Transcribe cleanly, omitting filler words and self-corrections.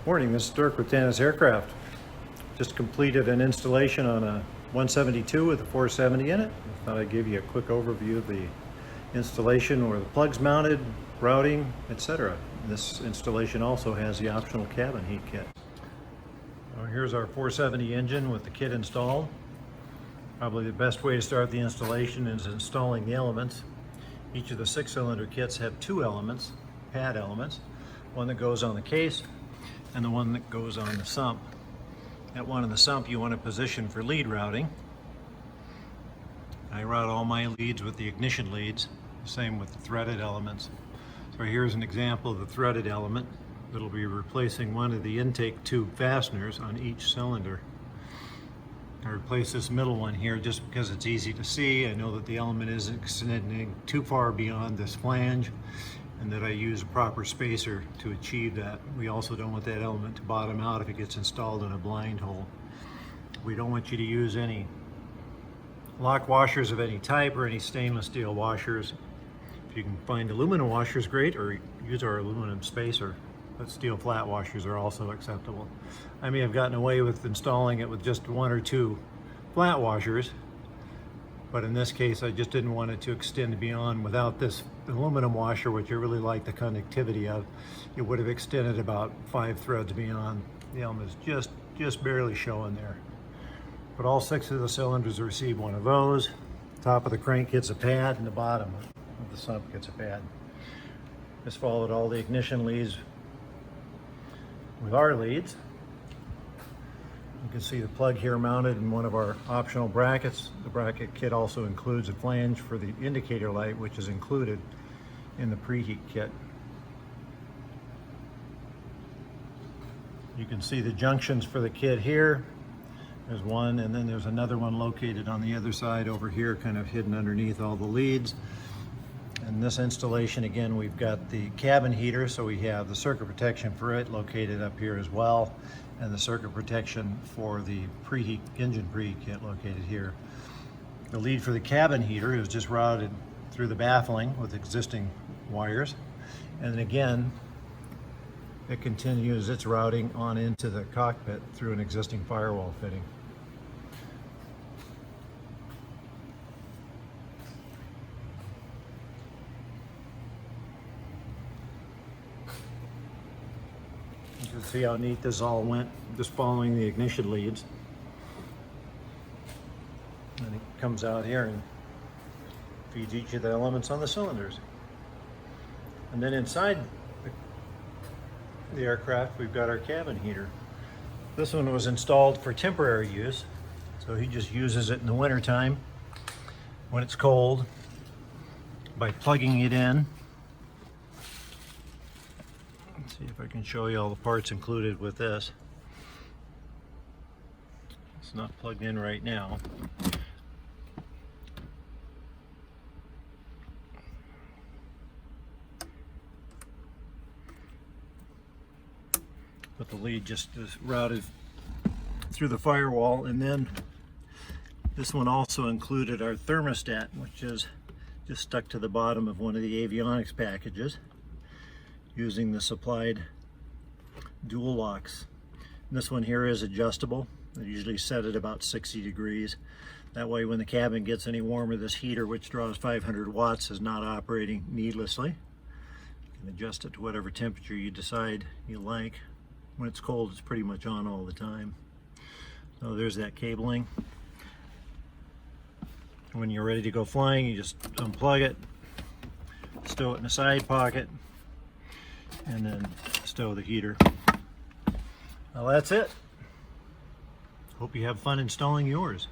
Morning, this is Dirk with Tanis Aircraft. Just completed an installation on a 172 with a 470 in it. I thought I'd give you a quick overview of the installation, where the plugs mounted, routing, etc. This installation also has the optional cabin heat kit. Here's our 470 engine with the kit installed. Probably the best way to start the installation is installing the elements. Each of the 6-cylinder kits have two elements, pad elements, one that goes on the case and the one that goes on the sump. That one in the sump you want to position for lead routing. I route all my leads with the ignition leads, same with the threaded elements. So here's an example of the threaded element that'll be replacing one of the intake tube fasteners on each cylinder. I replace this middle one here just because it's easy to see. I know that the element isn't extending too far beyond this flange, and that I use a proper spacer to achieve that. We also don't want that element to bottom out if it gets installed in a blind hole. We don't want you to use any lock washers of any type or any stainless steel washers. If you can find aluminum washers, great, or use our aluminum spacer, but steel flat washers are also acceptable. I may have gotten away with installing it with just one or two flat washers, but in this case I just didn't want it to extend beyond. Without this aluminum washer, which I really like the conductivity of, it would have extended about 5 threads beyond. The element is just barely showing there. But all 6 of the cylinders receive one of those. The top of the crank gets a pad and the bottom of the sump gets a pad. Just followed all the ignition leads with our leads. You can see the plug here mounted in one of our optional brackets. The bracket kit also includes a flange for the indicator light, which is included in the preheat kit. You can see the junctions for the kit here. There's one, and then there's another one located on the other side over here, kind of hidden underneath all the leads. In this installation, again, we've got the cabin heater, so we have the circuit protection for it located up here as well, and the circuit protection for the preheat engine preheat kit located here. The lead for the cabin heater is just routed through the baffling with existing wires, and then again it continues its routing on into the cockpit through an existing firewall fitting. You can see how neat this all went, just following the ignition leads. And it comes out here and feeds each of the elements on the cylinders. And then inside the aircraft, we've got our cabin heater. This one was installed for temporary use, so he just uses it in the winter time when it's cold by plugging it in. See if I can show you all the parts included with this. It's not plugged in right now. But the lead just is routed through the firewall, and then this one also included our thermostat, which is just stuck to the bottom of one of the avionics packages, using the supplied dual locks. And this one here is adjustable. I usually set it about 60 degrees. That way when the cabin gets any warmer, this heater, which draws 500 watts, is not operating needlessly. You can adjust it to whatever temperature you decide you like. When it's cold, it's pretty much on all the time. So there's that cabling. When you're ready to go flying, you just unplug it, stow it in a side pocket, and then stow the heater. Well, that's it. Hope you have fun installing yours.